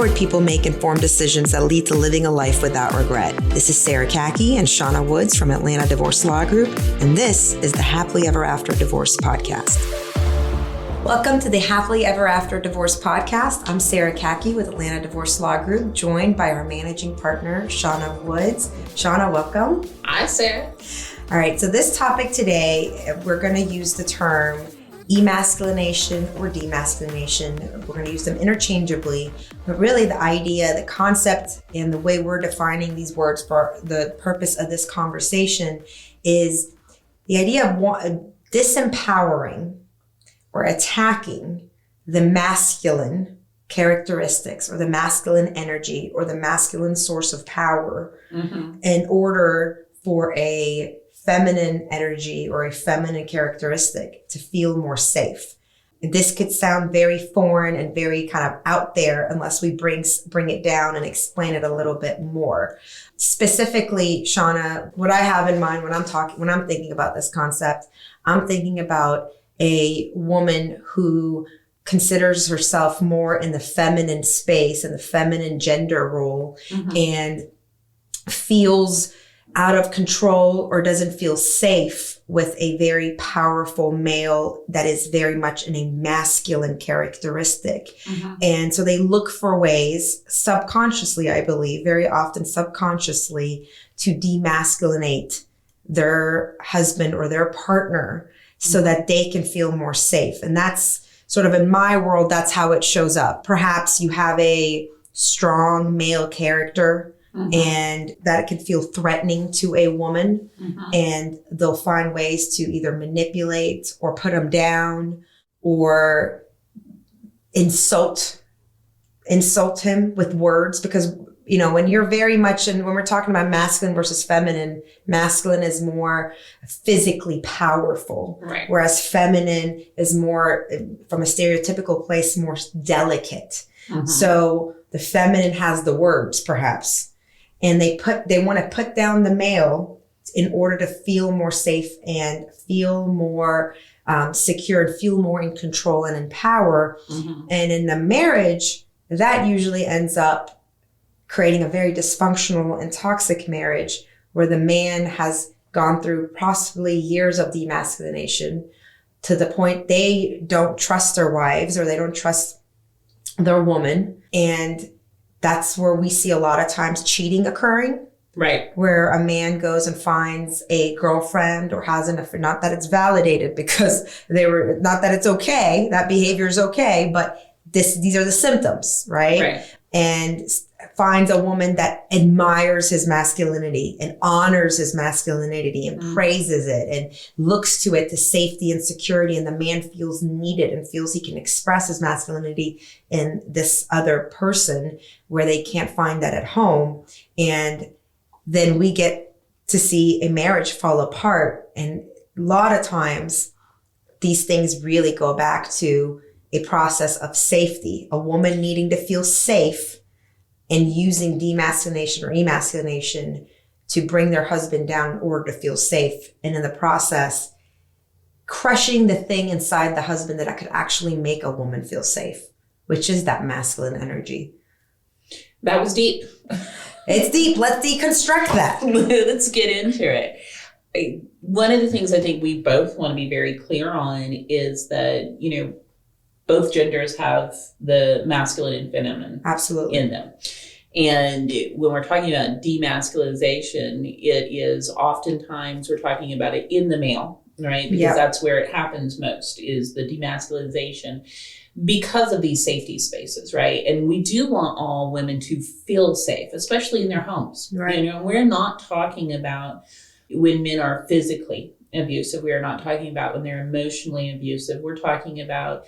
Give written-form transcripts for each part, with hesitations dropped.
empowered people make informed decisions that lead to living a life without regret. This is Sarah Kaki and Shauna Woods from Atlanta Divorce Law Group, and this is the Happily Ever After Divorce Podcast. Welcome to the Happily Ever After Divorce Podcast. I'm Sarah Kaki with Atlanta Divorce Law Group, joined by our managing partner, Shauna Woods. Shauna, welcome. Hi, Sarah. All right, so this topic today, we're going to use the term emasculination or demasculination. We're going to use them interchangeably, but really the idea, the concept, and the way we're defining these words for the purpose of this conversation is the idea of disempowering or attacking the masculine characteristics or the masculine energy or the masculine source of power in order for a feminine energy or a feminine characteristic to feel more safe. This could sound very foreign and very kind of out there unless we bring it down and explain it a little bit more. Specifically, Shauna, what I have in mind when I'm thinking about this concept, I'm thinking about a woman who considers herself more in the feminine space and the feminine gender role and feels out of control or doesn't feel safe with a very powerful male that is very much in a masculine characteristic. And so they look for ways subconsciously, I believe, very often subconsciously, to demasculinate their husband or their partner so that they can feel more safe. And that's sort of in my world, that's how it shows up. Perhaps you have a strong male character and that it can feel threatening to a woman and they'll find ways to either manipulate or put them down or insult him with words. Because, you know, when you're very much when we're talking about masculine versus feminine, masculine is more physically powerful, right? Whereas feminine is more, from a stereotypical place, more delicate. So the feminine has the words, perhaps. And they want to put down the male in order to feel more safe and feel more secure and feel more in control and in power. And in the marriage, that usually ends up creating a very dysfunctional and toxic marriage where the man has gone through possibly years of demasculination to the point they don't trust their wives or they don't trust their woman. And that's where we see a lot of times cheating occurring. Right. Where a man goes and finds a girlfriend or has an affair. Not that it's validated because not that it's okay, that behavior is okay, but these are the symptoms, right? And finds a woman that admires his masculinity and honors his masculinity and praises it and looks to it to safety and security. And the man feels needed and feels he can express his masculinity in this other person where they can't find that at home. And then we get to see a marriage fall apart. And a lot of times these things really go back to a process of safety, a woman needing to feel safe and using demasculination or emasculination to bring their husband down in order to feel safe. And in the process, crushing the thing inside the husband that could actually make a woman feel safe, which is that masculine energy. That was deep. It's deep. Let's deconstruct that. Let's get into it. One of the things I think we both want to be very clear on is that, you know, both genders have the masculine and feminine in them. And when we're talking about demasculization, it is oftentimes we're talking about it in the male, right? Because that's where it happens most, is the demasculization because of these safety spaces, right? And we do want all women to feel safe, especially in their homes. Right. You know, we're not talking about when men are physically abusive. We are not talking about when they're emotionally abusive. We're talking about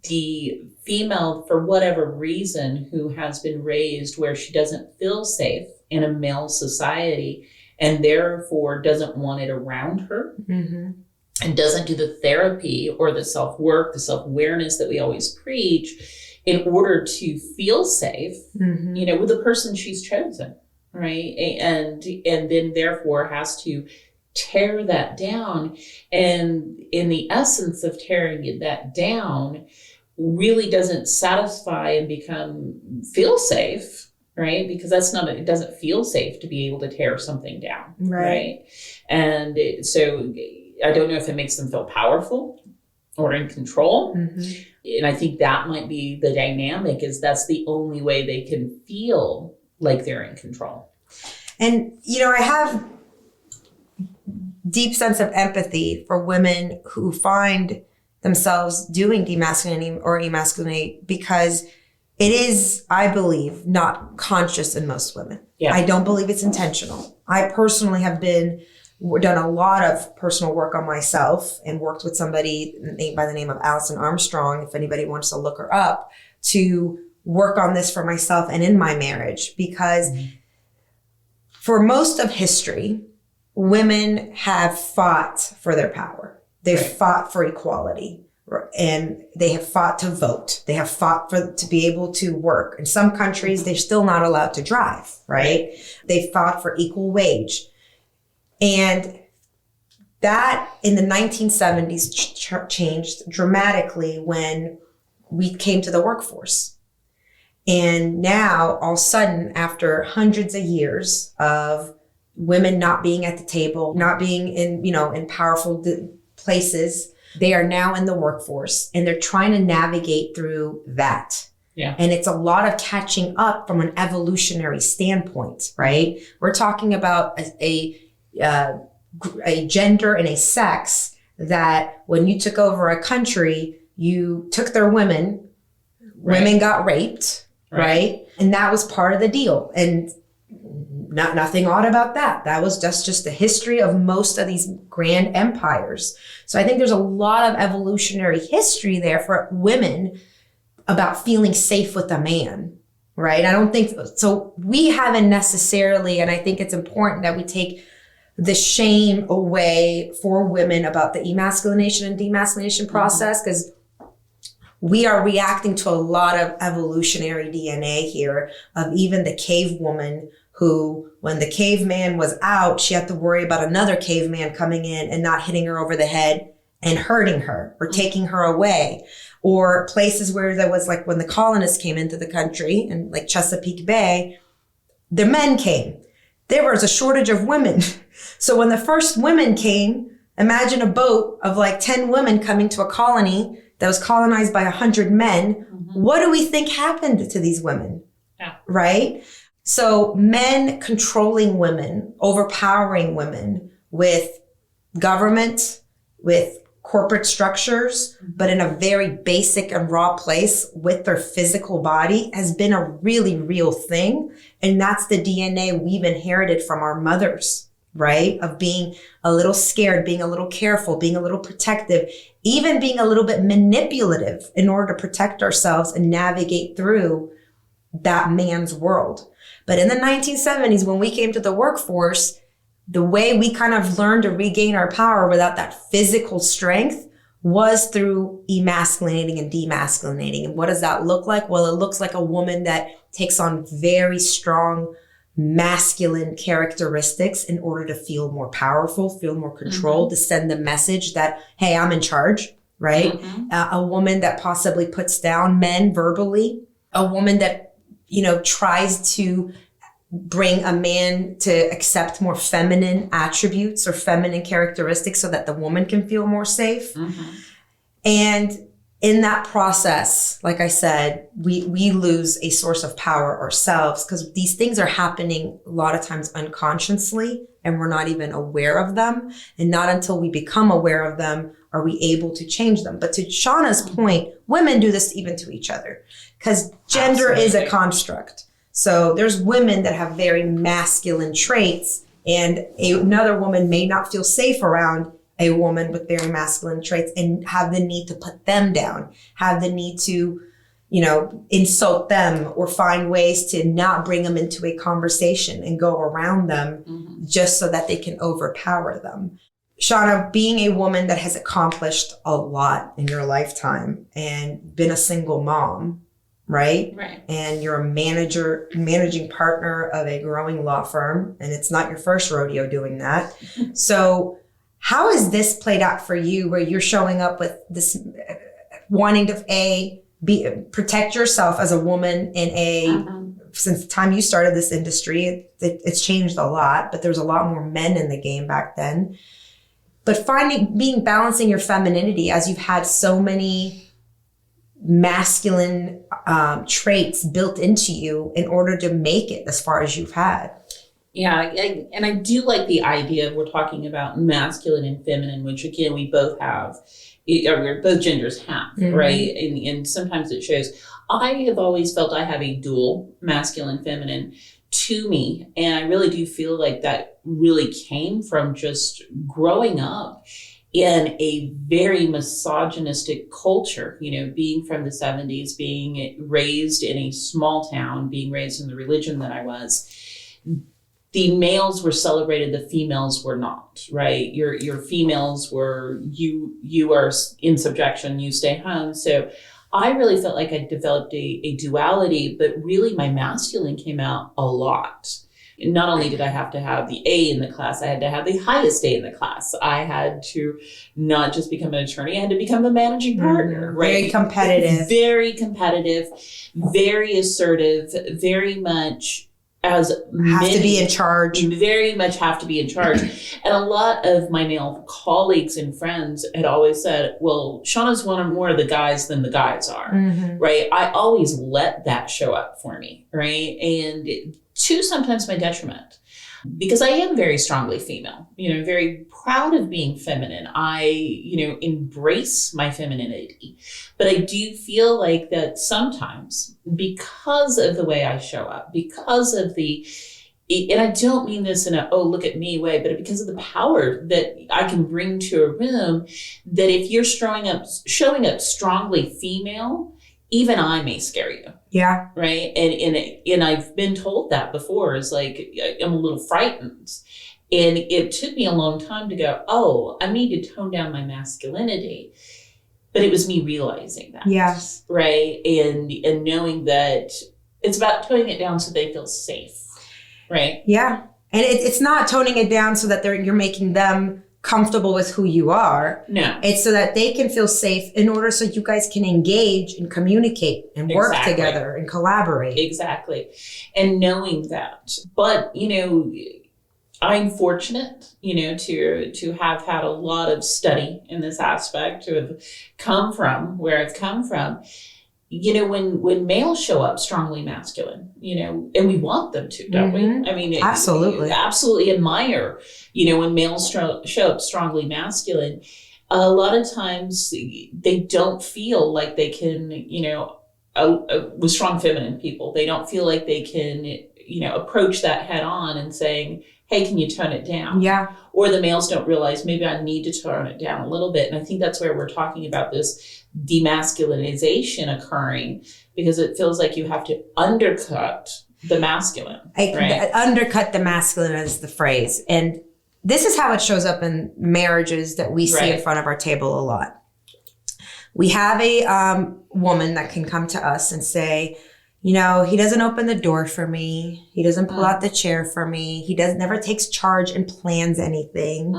the female, for whatever reason, who has been raised where she doesn't feel safe in a male society and therefore doesn't want it around her and doesn't do the therapy or the self-work, the self-awareness that we always preach in order to feel safe, you know, with the person she's chosen, right? And then therefore has to tear that down. And in the essence of tearing that down, really doesn't satisfy and feel safe, right? Because it doesn't feel safe to be able to tear something down, right? And so I don't know if it makes them feel powerful or in control. Mm-hmm. And I think that might be the dynamic, is that's the only way they can feel like they're in control. And, I have deep sense of empathy for women who find themselves doing demasculating or emasculate, because it is, I believe, not conscious in most women. Yeah. I don't believe it's intentional. I personally have done a lot of personal work on myself and worked with somebody by the name of Alison Armstrong, if anybody wants to look her up, to work on this for myself and in my marriage. Because for most of history, women have fought for their power. They've fought for equality, and they have fought to vote. They have fought to be able to work. In some countries, they're still not allowed to drive, right? They fought for equal wage. And that in the 1970s changed dramatically when we came to the workforce. And now, all of a sudden, after hundreds of years of women not being at the table, not being in powerful places, they are now in the workforce, and they're trying to navigate through that. Yeah. And it's a lot of catching up from an evolutionary standpoint, right? We're talking about a gender and a sex that when you took over a country, you took their women, women got raped, right? And that was part of the deal. And nothing odd about that. That was just the history of most of these grand empires. So I think there's a lot of evolutionary history there for women about feeling safe with a man, right? I don't think so. We haven't necessarily, and I think it's important that we take the shame away for women about the emasculination and demasculination process, because we are reacting to a lot of evolutionary DNA here of even the cave woman who, when the caveman was out, she had to worry about another caveman coming in and not hitting her over the head and hurting her or taking her away. Or places where there was, like when the colonists came into the country, and like Chesapeake Bay, the men came. There was a shortage of women. So when the first women came, imagine a boat of like 10 women coming to a colony that was colonized by 100 men. Mm-hmm. What do we think happened to these women? Yeah. Right? So men controlling women, overpowering women with government, with corporate structures, but in a very basic and raw place with their physical body has been a really real thing. And that's the DNA we've inherited from our mothers, right? Of being a little scared, being a little careful, being a little protective, even being a little bit manipulative in order to protect ourselves and navigate through that man's world. But in the 1970s, when we came to the workforce, the way we kind of learned to regain our power without that physical strength was through emasculating and demasculinating. And what does that look like? Well, it looks like a woman that takes on very strong masculine characteristics in order to feel more powerful, feel more control, mm-hmm. to send the message that, hey, I'm in charge, right? Mm-hmm. A woman that possibly puts down men verbally, a woman that, tries to bring a man to accept more feminine attributes or feminine characteristics so that the woman can feel more safe. Mm-hmm. And in that process, like I said, we lose a source of power ourselves, because these things are happening a lot of times unconsciously and we're not even aware of them. And not until we become aware of them are we able to change them. But to Shauna's point, women do this even to each other, because gender Absolutely. Is a construct. So there's women that have very masculine traits, and another woman may not feel safe around a woman with very masculine traits and have the need to put them down, have the need to, insult them or find ways to not bring them into a conversation and go around them, mm-hmm. just so that they can overpower them. Shauna, being a woman that has accomplished a lot in your lifetime and been a single mom, right? Right. And you're a managing partner of a growing law firm, and it's not your first rodeo doing that. So how has this played out for you, where you're showing up with this wanting to protect yourself as a woman in since the time you started this industry, it's changed a lot, but there's a lot more men in the game back then. But balancing your femininity as you've had so many masculine traits built into you in order to make it as far as you've had. Yeah, and I do like the idea of we're talking about masculine and feminine, which again, we both have, or both genders have, right? And sometimes it shows. I have always felt I have a dual masculine, feminine to me. And I really do feel like that really came from just growing up in a very misogynistic culture, being from the 70s, being raised in a small town, being raised in the religion that I was. The males were celebrated, the females were not, right? Your females were, you are in subjection, you stay home. So I really felt like I developed a duality, but really my masculine came out a lot. Not only did I have to have the A in the class, I had to have the highest A in the class. I had to not just become an attorney, I had to become the managing partner, right? Very competitive. Very competitive, very assertive, very much as have to be in charge. Very much have to be in charge. And a lot of my male colleagues and friends had always said, well, Shauna's one more of the guys than the guys are, right? I always let that show up for me, right? And to sometimes my detriment, because I am very strongly female, very proud of being feminine. I, embrace my femininity, but I do feel like that sometimes because of the way I show up, because of and I don't mean this in a, oh, look at me way, but because of the power that I can bring to a room, that if you're showing up strongly female, even I may scare you. Yeah. Right. And I've been told that before, is like, I'm a little frightened. And it took me a long time to go, oh, I need to tone down my masculinity. But it was me realizing that. Yes. Right. And knowing that it's about toning it down so they feel safe. Right. Yeah. And it's not toning it down so that you're making them comfortable with who you are. No. It's so that they can feel safe in order so you guys can engage and communicate and work together and collaborate. Exactly. And knowing that. But, I'm fortunate, to have had a lot of study in this aspect, to have come from where I've come from. When males show up strongly masculine, and we want them to, don't we? I mean, absolutely. Absolutely admire, when males show up strongly masculine. A lot of times they don't feel like they can, with strong feminine people, they don't feel like they can, approach that head on and saying, hey, can you tone it down? Yeah. Or the males don't realize maybe I need to tone it down a little bit. And I think that's where we're talking about this demasculinization occurring, because it feels like you have to undercut the masculine. Right? Undercut the masculine is the phrase. And this is how it shows up in marriages that we see in front of our table a lot. We have a woman that can come to us and say, he doesn't open the door for me. He doesn't pull out the chair for me. He never takes charge and plans anything.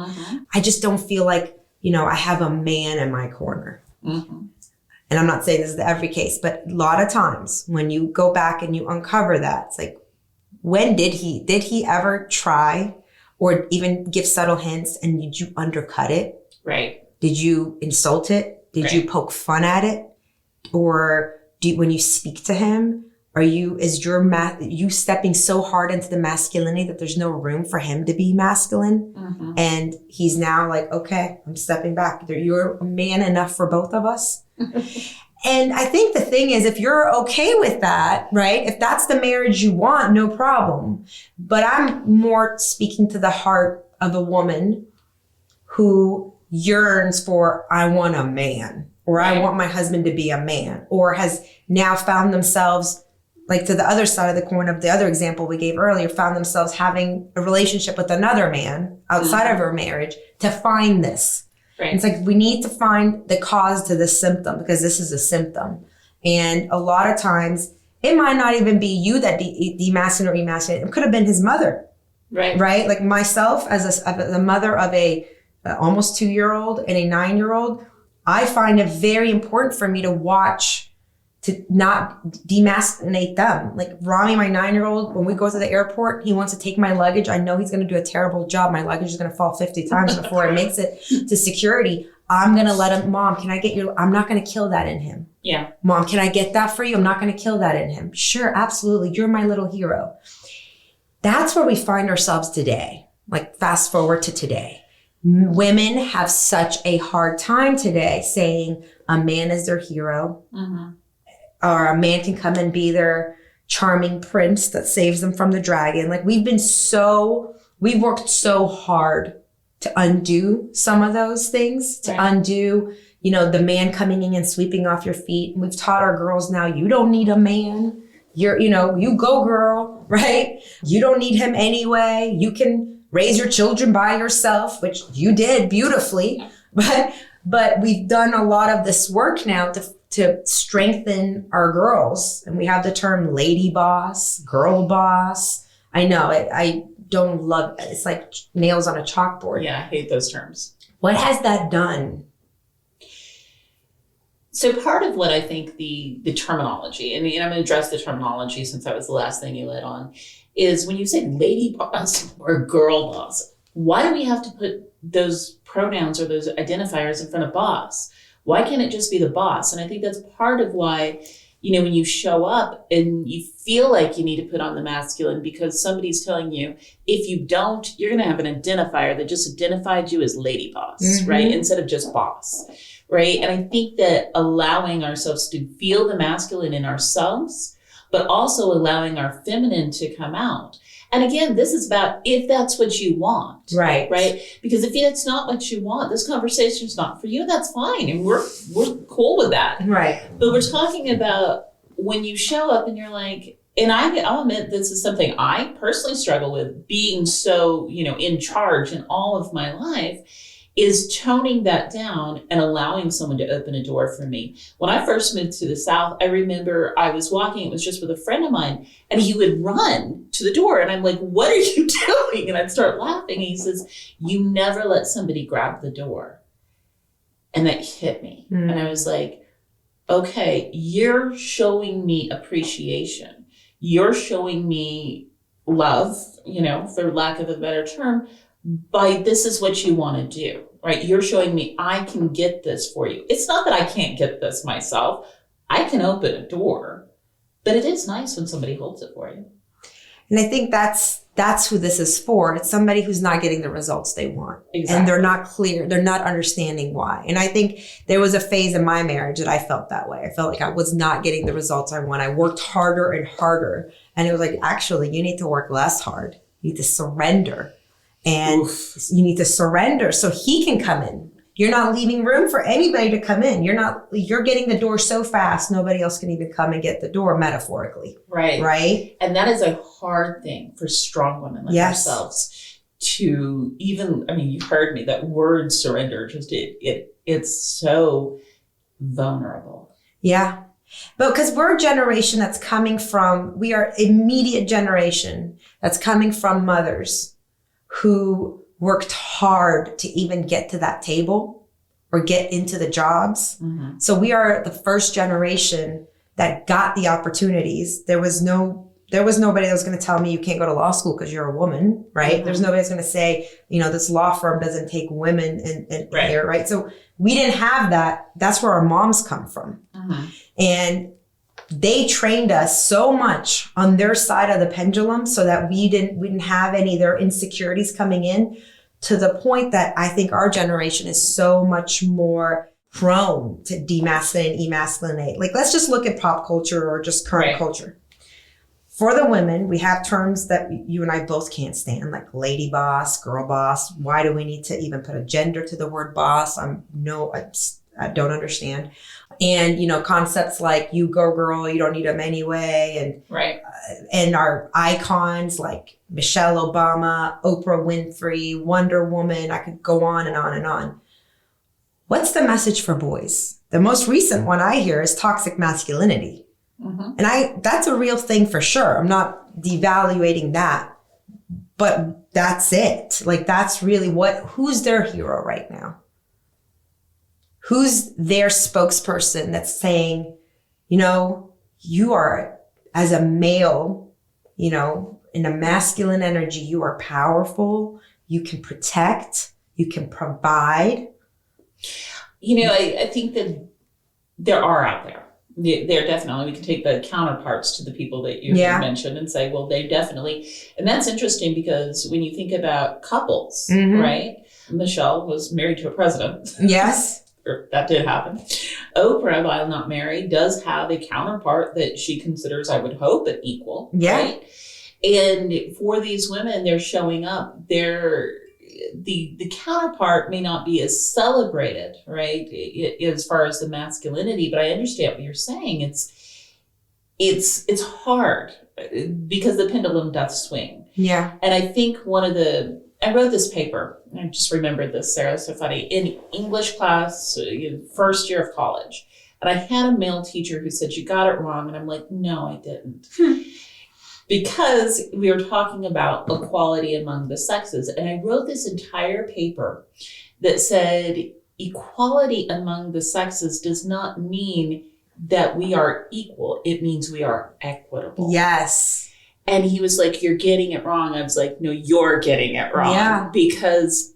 I just don't feel like, I have a man in my corner. And I'm not saying this is every case, but a lot of times when you go back and you uncover that, it's like, when did he ever try or even give subtle hints, and did you undercut it? Right. Did you insult it? Did you poke fun at it? Or when you speak to him, is you stepping so hard into the masculinity that there's no room for him to be masculine? And he's now like, okay, I'm stepping back. You're a man enough for both of us. And I think the thing is, if you're okay with that, right? If that's the marriage you want, no problem. But I'm more speaking to the heart of a woman who yearns for, I want a man, or I want my husband to be a man, or has now found themselves, like to the other side of the coin of the other example we gave earlier, found themselves having a relationship with another man outside of her marriage to find this. Right. It's like, we need to find the cause to this symptom, because this is a symptom. And a lot of times it might not even be you that demasculine or emasculate. It could have been his mother. Right. Right. Like myself as a mother of a almost 2-year-old and a 9-year-old, I find it very important for me to watch to not demasculinate them. Like Rami, my 9-year-old, when we go to the airport, he wants to take my luggage. I know he's going to do a terrible job. My luggage is going to fall 50 times before it makes it to security. I'm going to let him, Mom, can I get I'm not going to kill that in him. Yeah. Mom, can I get that for you? I'm not going to kill that in him. Sure, absolutely. You're my little hero. That's where we find ourselves today. Like fast forward to today. Women have such a hard time today saying a man is their hero. Mm-hmm. Or a man can come and be their charming prince that saves them from the dragon. Like we've worked so hard to undo some of those things, to undo, the man coming in and sweeping off your feet. And we've taught our girls now, you don't need a man. You go girl, right? You don't need him anyway. You can raise your children by yourself, which you did beautifully. But we've done a lot of this work now to strengthen our girls. And we have the term lady boss, girl boss. I know I don't love it. It's like nails on a chalkboard. Yeah, I hate those terms. What has that done? So part of what I think the terminology, and I'm going to address the terminology since that was the last thing you led on, is when you say lady boss or girl boss, why do we have to put those pronouns or those identifiers in front of boss? Why can't it just be the boss? And I think that's part of why, when you show up and you feel like you need to put on the masculine because somebody's telling you, if you don't, you're going to have an identifier that just identified you as lady boss, mm-hmm. right? Instead of just boss, right? And I think that allowing ourselves to feel the masculine in ourselves, but also allowing our feminine to come out. And again, this is about if that's what you want. Right. Right. Because if it's not what you want, this conversation is not for you, that's fine. And we're cool with that. Right. But we're talking about when you show up and you're like, and I'll admit this is something I personally struggle with, being so, in charge in all of my life, is toning that down and allowing someone to open a door for me. When I first moved to the South, I remember I was walking, it was just with a friend of mine, and he would run to the door. And I'm like, what are you doing? And I'd start laughing. And he says, you never let somebody grab the door. And that hit me. Mm. And I was like, okay, you're showing me appreciation. You're showing me love, for lack of a better term, by this is what you want to do, right? You're showing me I can get this for you. It's not that I can't get this myself. I can open a door, but it is nice when somebody holds it for you. And I think that's who this is for. It's somebody who's not getting the results they want. Exactly. And they're not clear. They're not understanding why. And I think there was a phase in my marriage that I felt that way. I felt like I was not getting the results I want. I worked harder and harder. And it was like, actually, you need to work less hard. You need to surrender. And you need to surrender so he can come in. You're not leaving room for anybody to come in. You're getting the door so fast, nobody else can even come and get the door, metaphorically. Right. Right. And that is a hard thing for strong women like ourselves to even, you heard me, that word surrender, just it's so vulnerable. Yeah. But because we're a generation that's we are immediate generation that's coming from mothers who worked hard to even get to that table or get into the jobs. Mm-hmm. So we are the first generation that got the opportunities. There was nobody that was going to tell me you can't go to law school because you're a woman, right? Mm-hmm. There's nobody that's going to say, this law firm doesn't take women in here, right? So we didn't have that. That's where our moms come from. Mm-hmm. And they trained us so much on their side of the pendulum so that we didn't have any of their insecurities coming in, to the point that I think our generation is so much more prone to demasculinate and emasculinate. Like, let's just look at pop culture or just current culture. For the women, we have terms that you and I both can't stand, like lady boss, girl boss. Why do we need to even put a gender to the word boss? I don't understand. And, concepts like you go girl, you don't need them anyway. And, and our icons like Michelle Obama, Oprah Winfrey, Wonder Woman, I could go on and on and on. What's the message for boys? The most recent one I hear is toxic masculinity. Mm-hmm. And that's a real thing for sure. I'm not devaluating that, but that's it. Like, that's really who's their hero right now? Who's their spokesperson that's saying, you are, as a male, in a masculine energy, you are powerful. You can protect. You can provide. I think that there are out there. They're definitely, we can take the counterparts to the people that you mentioned and say, well, they definitely, and that's interesting because when you think about couples, right? Michelle was married to a president. Yes. That did happen. Oprah, while not married, does have a counterpart that she considers, I would hope, an equal. Yeah. Right? And for these women, they're showing up. The counterpart may not be as celebrated, right, as far as the masculinity, but I understand what you're saying. It's hard because the pendulum does swing. Yeah. And I think I wrote this paper, and I just remembered this, Sarah, so funny, in English class, first year of college. And I had a male teacher who said, you got it wrong. And I'm like, no, I didn't. Because we were talking about equality among the sexes. And I wrote this entire paper that said equality among the sexes does not mean that we are equal. It means we are equitable. Yes. And he was like, you're getting it wrong. I was like, no, you're getting it wrong. Yeah. Because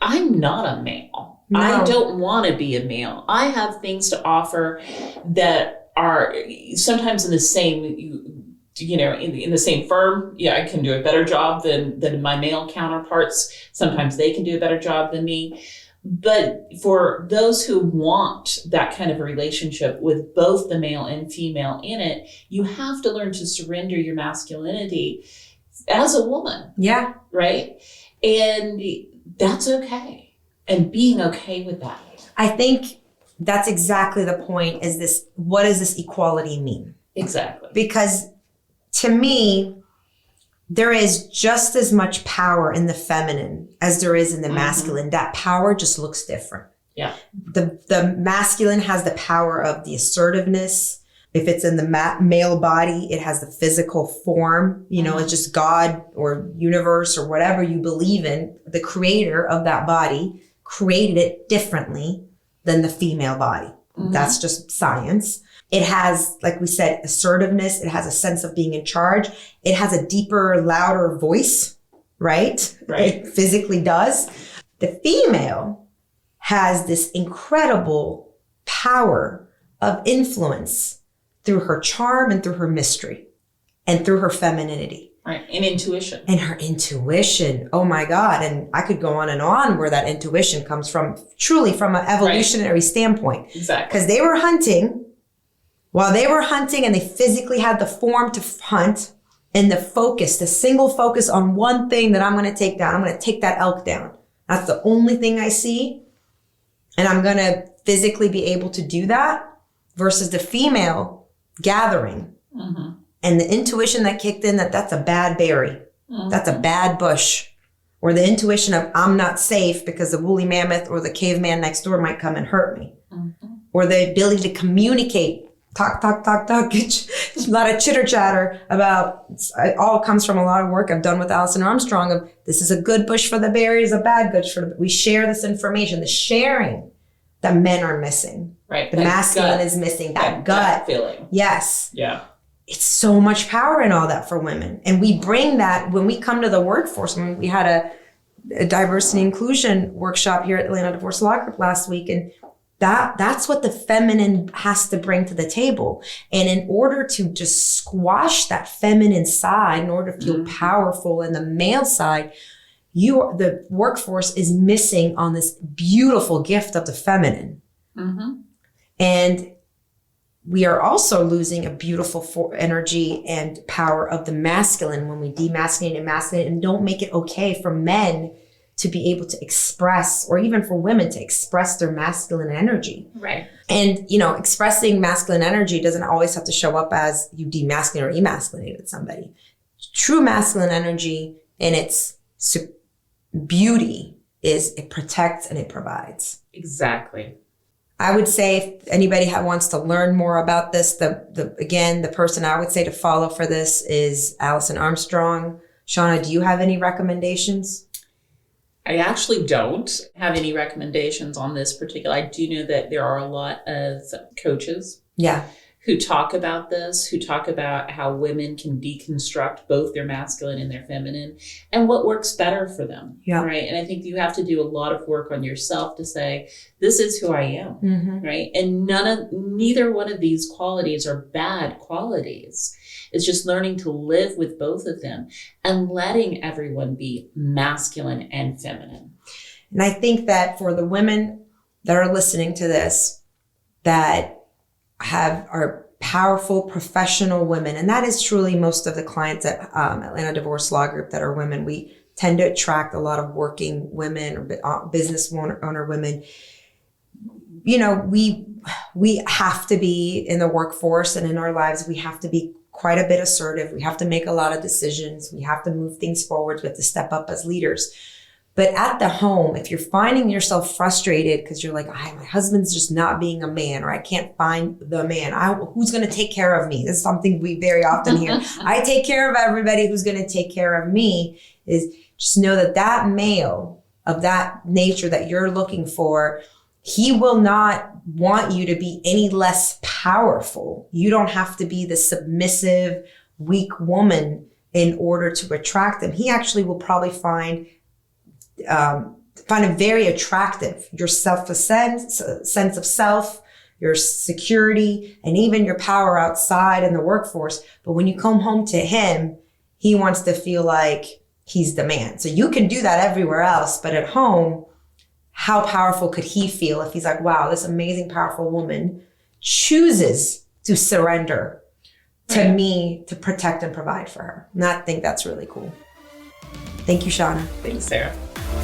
I'm not a male. No. I don't want to be a male. I have things to offer that are sometimes in the same, in the same firm. Yeah, I can do a better job than my male counterparts. Sometimes they can do a better job than me. But for those who want that kind of a relationship with both the male and female in it, you have to learn to surrender your masculinity as a woman. Yeah. Right? And that's okay. And being okay with that. I think that's exactly the point, what does this equality mean? Exactly. Because to me, there is just as much power in the feminine as there is in the masculine. That power just looks different. Yeah. The masculine has the power of the assertiveness. If it's in the male body, it has the physical form. It's just God or universe or whatever you believe in. The creator of that body created it differently than the female body. That's just science. It has, like we said, assertiveness. It has a sense of being in charge. It has a deeper, louder voice, right? It physically does. The female has this incredible power of influence through her charm and through her mystery and through her femininity. Right. And intuition. And her intuition. Oh my God. And I could go on and on where that intuition comes from, truly from an evolutionary standpoint. Exactly. Because they were hunting. While they were hunting and they physically had the form to hunt and the single focus on one thing that I'm going to take down. I'm going to take that elk down. That's the only thing I see. And I'm going to physically be able to do that versus the female gathering. And the intuition that kicked in that's a bad berry. That's a bad bush. Or the intuition of I'm not safe because the woolly mammoth or the caveman next door might come and hurt me. Or the ability to communicate. Talk. A lot of chitter chatter about, it all comes from a lot of work I've done with Alison Armstrong of this is a good bush for the berries, a bad bush for we share this information, the sharing that men are missing. Right. The masculine is missing, that gut feeling. Yes. Yeah. It's so much power in all that for women. And we bring that when we come to the workforce. When we had a diversity inclusion workshop here at Atlanta Divorce Law Group last week, and that's what the feminine has to bring to the table. And in order to just squash that feminine side, in order to feel powerful in the male side, the workforce is missing on this beautiful gift of the feminine. And we are also losing a beautiful energy and power of the masculine when we demasculinate and masculinate and don't make it okay for men to be able to express, or even for women to express their masculine energy. Right. And, expressing masculine energy doesn't always have to show up as you demasculinate or emasculated somebody. True masculine energy in its beauty is it protects and it provides. Exactly. I would say if anybody wants to learn more about this, the person I would say to follow for this is Alison Armstrong. Shauna, do you have any recommendations? I actually don't have any recommendations on this particular. I do know that there are a lot of coaches who talk about this, who talk about how women can deconstruct both their masculine and their feminine and what works better for them. Yeah. Right. And I think you have to do a lot of work on yourself to say, this is who I am. Right. And neither one of these qualities are bad qualities. It's just learning to live with both of them and letting everyone be masculine and feminine. And I think that for the women that are listening to this, that are powerful professional women, and that is truly most of the clients at Atlanta Divorce Law Group that are women. We tend to attract a lot of working women or business owner women. You know, we have to be in the workforce and in our lives, we have to be quite a bit assertive. We have to make a lot of decisions. We have to move things forward. We have to step up as leaders. But at the home, if you're finding yourself frustrated because you're like, my husband's just not being a man, or I can't find the man, who's going to take care of me? This is something we very often hear. I take care of everybody, who's going to take care of me? Is just know that male of that nature that you're looking for, he will not want you to be any less powerful. You don't have to be the submissive, weak woman in order to attract him. He actually will probably find it very attractive. Your sense of self, your security, and even your power outside in the workforce. But when you come home to him, he wants to feel like he's the man. So you can do that everywhere else, but at home, how powerful could he feel if he's like, wow, this amazing, powerful woman chooses to surrender to me to protect and provide for her. And I think that's really cool. Thank you, Shauna. Thanks, Sarah.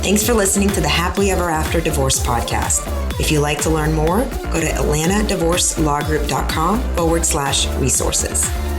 Thanks for listening to the Happily Ever After Divorce podcast. If you'd like to learn more, go to atlantadivorcelawgroup.com/resources.